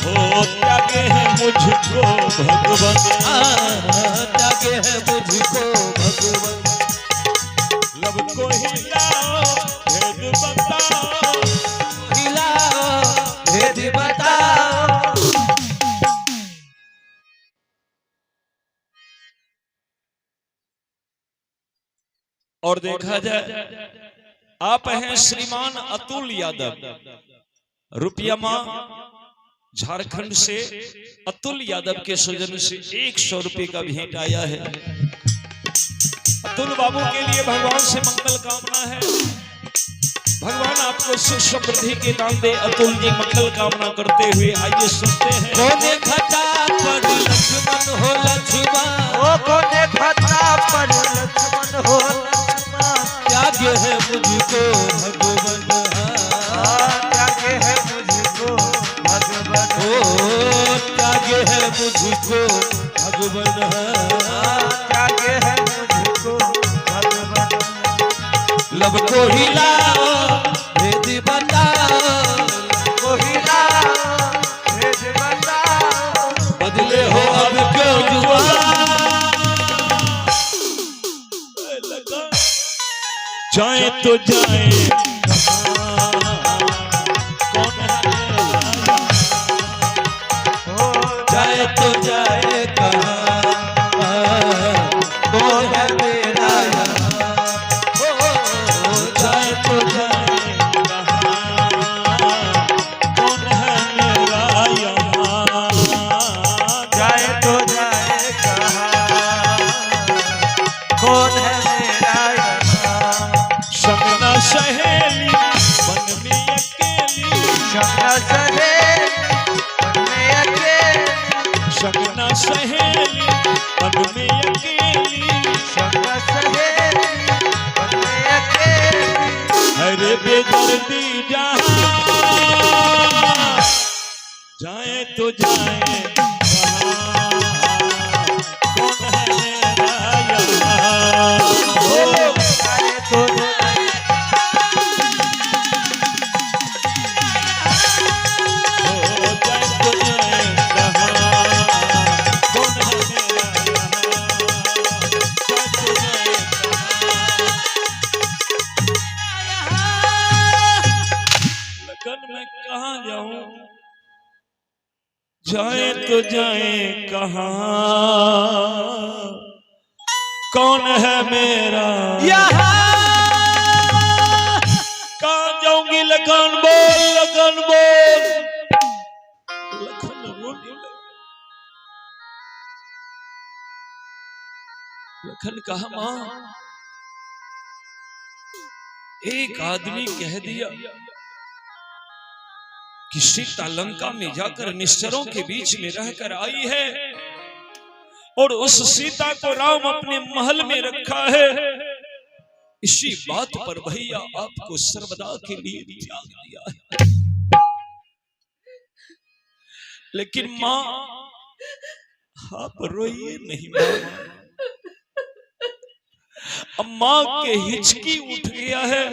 ओ त्यागे है मुझको भगवान, त्यागे है मुझको भगवान। लब को हिलाओ भेद बताओ, हिलाओ भेद बताओ। और देखा जाए, आप हैं श्रीमान अतुल यादव, रुपयामा झारखंड से अतुल यादव के सौजन्य से 100 रुपए का भेंट आया है। अतुल बाबू के लिए भगवान से मंगल कामना है, भगवान आपको सुख समृद्धि के दान दे। अतुल जी मंगल कामना करते हुए आइए सुनते हैं। कौन खता पर लक्ष्मण हो लक्ष्मण, ओ कौन खता पर लक्ष्मण हो लक्ष्मण, त्यागे है मुझको भगवान, त्यागे है मुझको भगवान, ओ त्यागे है मुझको भगवान, त्यागे है मुझको भगवान। लब को हिलाओ भेद बताओ, को हिलाओ भेद बताओ, बदले हो अब क्यों जुबान। जाए तो जाए जाए तो जाए कहाँ, कौन है मेरा यहाँ, जाए तो जाए कौन है मेरा यहाँ, जाए तो जाए कहाँ, कौन है मेरा यहाँ, संग न सहे सहेली मन में अकेली, संग सहेली मन में अकेली। हरे बेदर्दी जहाँ जाए तो जाए कहाँ, कौन है मेरा यहाँ। जाए तो जाए, जाए तो जाए कहाँ, कौन है मेरा यहाँ। जाए तो जाए कहाँ, लगन में कहाँ जाऊं, जाए तो जाए कहाँ, कौन है मेरा यहाँ कहाँ जाऊंगी। लगन बोल, लगन बोल, लगन बोल। लगन कहा मां, एक आदमी कह दिया कि सीता लंका में जाकर निश्चरों के बीच में रहकर आई है और उस सीता को राम अपने महल में रखा है। इसी बात पर भैया आपको सर्वदा के लिए त्याग दिया है। लेकिन मां आप रोइए नहीं मां, अब मां के हिचकी उठ गया है।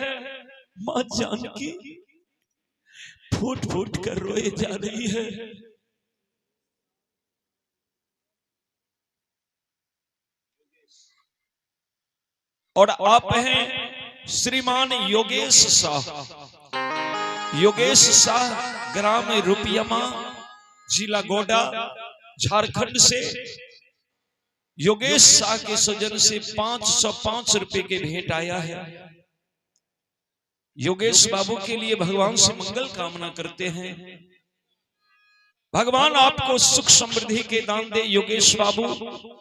मां जानकी फूट फूट कर रोए जा रही है। और आप हैं श्रीमान योगेश शाह। योगेश शाह ग्राम रुपियमा, जिला गोडा, झारखंड से योगेश शाह के सज्जन से 505 रुपए के भेंट आया है। योगेश बाबू के लिए भगवान से मंगल कामना करते हैं। भगवान आपको सुख समृद्धि के दान दे। योगेश बाबू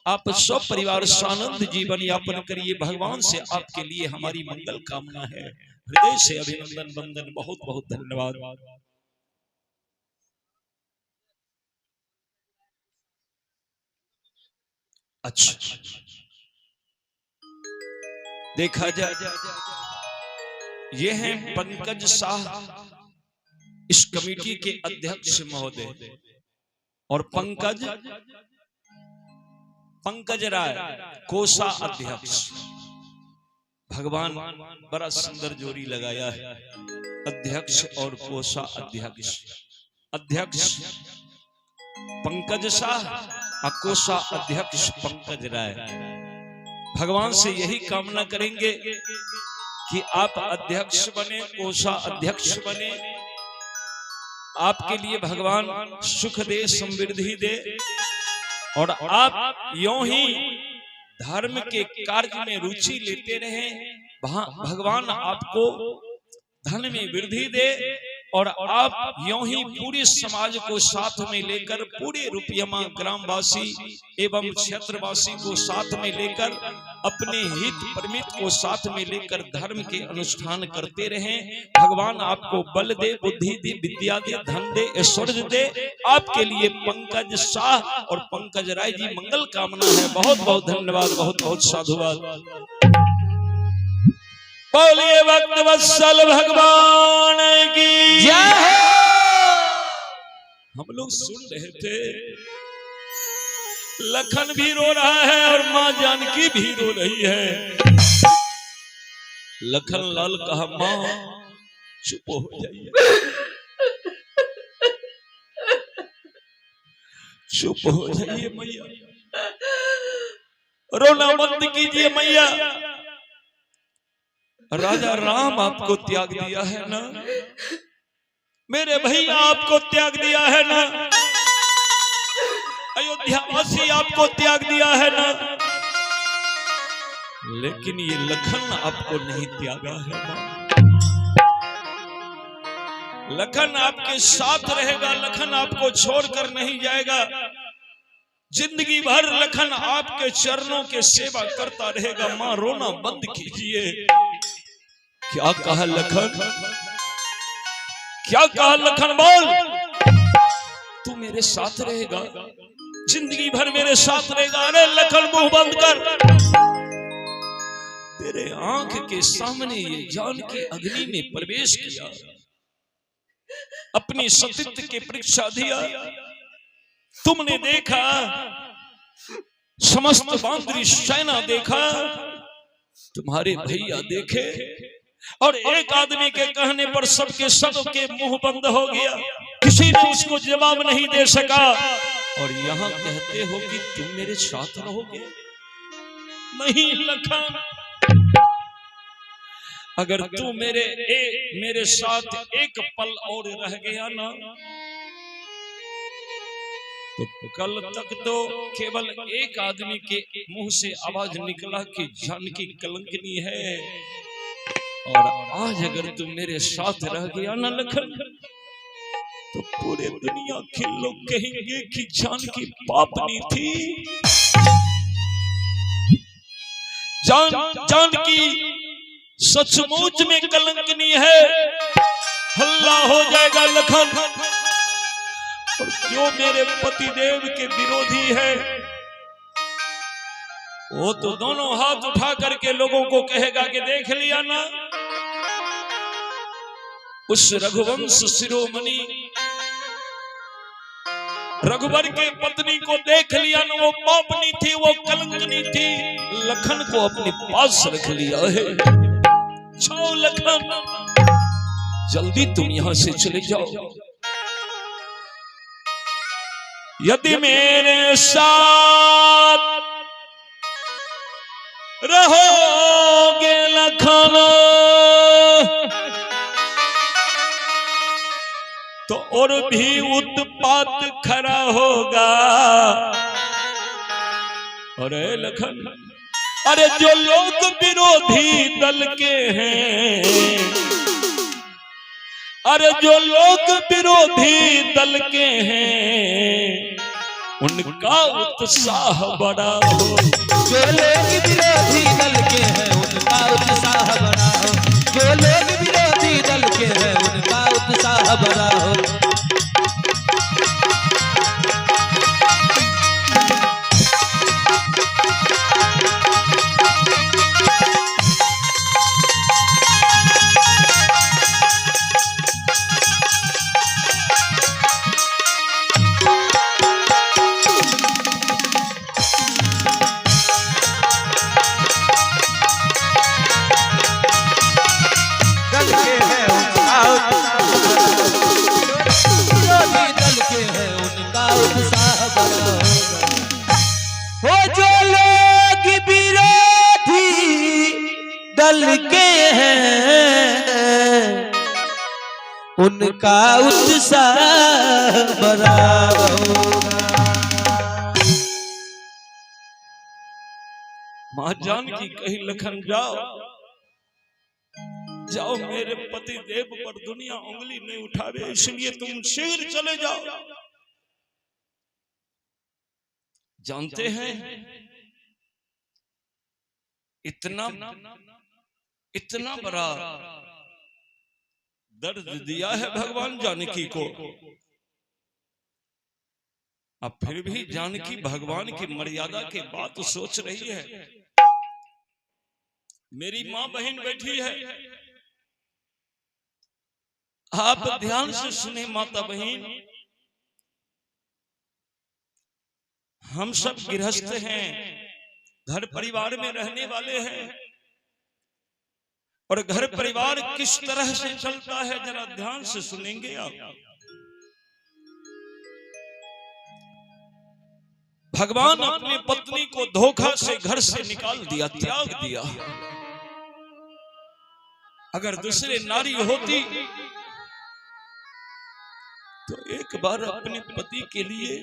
आप सब परिवार सानंद जीवन यापन करिए। भगवान से आपके लिए हमारी मंगल कामना है। हृदय से अभिनंदन वंदन, बहुत बहुत धन्यवाद। अच्छा देखा जाए, ये हैं पंकज शाह, इस कमेटी के अध्यक्ष महोदय, और पंकज राय कोषा अध्यक्ष। भगवान बड़ा सुंदर जोड़ी लगाया है, अध्यक्ष और कोषा अध्यक्ष। अध्यक्ष पंकज शाह और कोषा अध्यक्ष पंकज राय। भगवान से यही कामना करेंगे कि आप अध्यक्ष बने, कोषा अध्यक्ष बने। आपके लिए भगवान सुख दे, समृद्धि दे, और आप यूं ही धर्म के कार्य में रुचि लेते रहे। भगवान आपको धन में वृद्धि दे, और आप यूं ही पूरे समाज को साथ में लेकर, पूरे रुपियमा ग्रामवासी एवं क्षेत्रवासी को साथ में लेकर, अपने हित परमित को साथ में लेकर धर्म के अनुष्ठान करते रहें। भगवान आपको बल दे, बुद्धि दे, विद्या दे, धन दे, ऐश्वर्य दे। आपके लिए पंकज शाह और पंकज राय जी मंगल कामना है। बहुत बहुत धन्यवाद, बहुत बहुत साधुवाद। बोलिए भक्त वत्सल भगवान की जय। हम लोग सुन रहे थे, लखन भी रो रहा है और मां जानकी भी रो रही है। लखन लाल कहा मां चुप हो जाइए, चुप हो जाइए मैया, रोना बंद कीजिए मैया। राजा राम आपको त्याग दिया है ना, मेरे भैया आपको त्याग दिया है ना, अयोध्यावासी आपको त्याग दिया है ना, लेकिन ये लखन आपको नहीं त्यागा है। लखन आपके साथ रहेगा, लखन आपको छोड़कर नहीं जाएगा। जिंदगी भर लखन आपके चरणों के सेवा करता रहेगा। मां रोना बंद कीजिए। क्या कहा लखन, क्या कहा लखन, बोल। तू मेरे साथ रहेगा, जिंदगी भर मेरे साथ रहेगा। अरे लखन मुंह बंद कर, तेरे आंख के सामने ये जानकी अग्नि ने प्रवेश किया, अपनी सतीत्व की परीक्षा दिया। तुमने देखा, समस्त बांद्री सेना देखा, तुम्हारे भैया देखे, और एक आदमी के कहने पर सबके मुंह बंद हो गया, किसी ने उसको जवाब नहीं दे सका। और यहाँ कहते हो कि तुम मेरे साथ रहोगे? नहीं लखन, अगर तू मेरे साथ एक पल और रह गया ना, तो कल तक तो केवल एक आदमी के मुंह से आवाज निकला कि जानकी कलंकिनी है, और आज अगर तुम मेरे साथ रह गया ना लखन, तो पूरे दुनिया के लोग कहेंगे कि जानकी पापनी थी, जानकी सचमुच में कलंकिनी है। हल्ला हो जाएगा लखन। और जो मेरे पतिदेव के विरोधी है, वो तो दोनों हाथ उठा करके लोगों को कहेगा कि देख लिया ना, उस रघुवंश शिरोमणि रघुवर के पत्नी को देख लिया ना, वो पापनी थी, वो कलंकिनी थी। लखन को अपने पास रख लिया है। जाओ लखन, जल्दी तुम यहां से चले जाओ। यदि मेरे साथ रहोगे लखन, तो और भी उत्पात खड़ा होगा। अरे लखन, अरे जो लोग विरोधी दल के हैं, अरे जो लोग विरोधी दल के हैं, उनका उत्साह बड़ा हो। जो लोग विरोधी दल के हैं, उनका उत्साह बड़ा हो। जो लोग विरोधी दल के हैं, उनका उत्साह बड़ा हो। उनका उत्साह बड़ा होगा। मां जानकी कही लखन जाओ, जाओ, मेरे पति देव पर दुनिया उंगली नहीं उठावे, इसलिए तुम शीघ्र चले जाओ। जानते हैं इतना बड़ा दर्द दिया है भगवान जानकी को, अब फिर भी जानकी भगवान की मर्यादा की बात सोच रही है। मेरी मां बहन बैठी है, आप ध्यान से सुने माता बहन, हम सब गृहस्थ हैं, घर परिवार में रहने वाले हैं, और घर परिवार किस तरह से चलता है जरा ध्यान से सुनेंगे आप। भगवान अपनी पत्नी को धोखा से घर से निकाल दिया, त्याग दिया। अगर दूसरे नारी होती तो एक बार अपने पति के लिए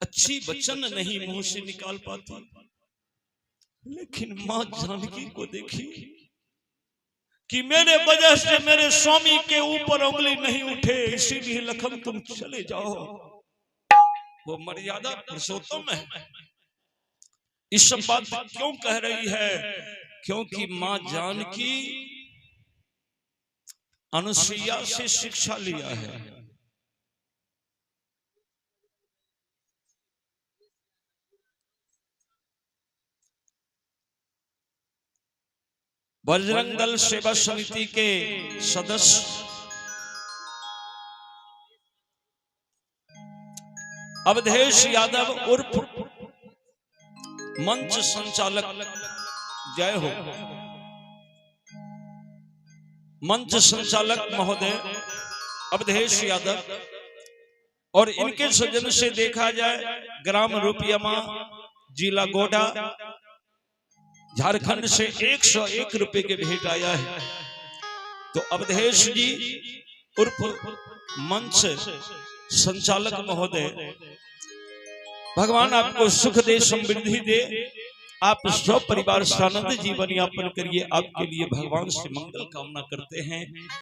अच्छी वचन नहीं मुंह से निकाल पाती, लेकिन मां जानकी को देखी कि मेरे वजह से मेरे स्वामी के ऊपर उंगली नहीं उठे, इसीलिए लखन तुम चले जाओ। वो मर्यादा पुरुषोत्तम है। इस सब बात क्यों कह रही है? क्योंकि मां जानकी अनुसुईया से शिक्षा लिया है। बजरंग दल सेवा समिति के सदस्य अवधेश यादव उर्फ मंच संचालक, जय हो, मंच संचालक महोदय अवधेश यादव, और इनके सज्जन से देखा जाए ग्राम रुपयामा, जिला गोडा, झारखंड से 101 रुपए के भेंट आया है। तो अवधेश जी उर्फ मंच संचालक महोदय, भगवान आपको सुख दे, समृद्धि दे, आप सब परिवार सानंद जीवन यापन करिए। आपके लिए भगवान से मंगल कामना करते हैं।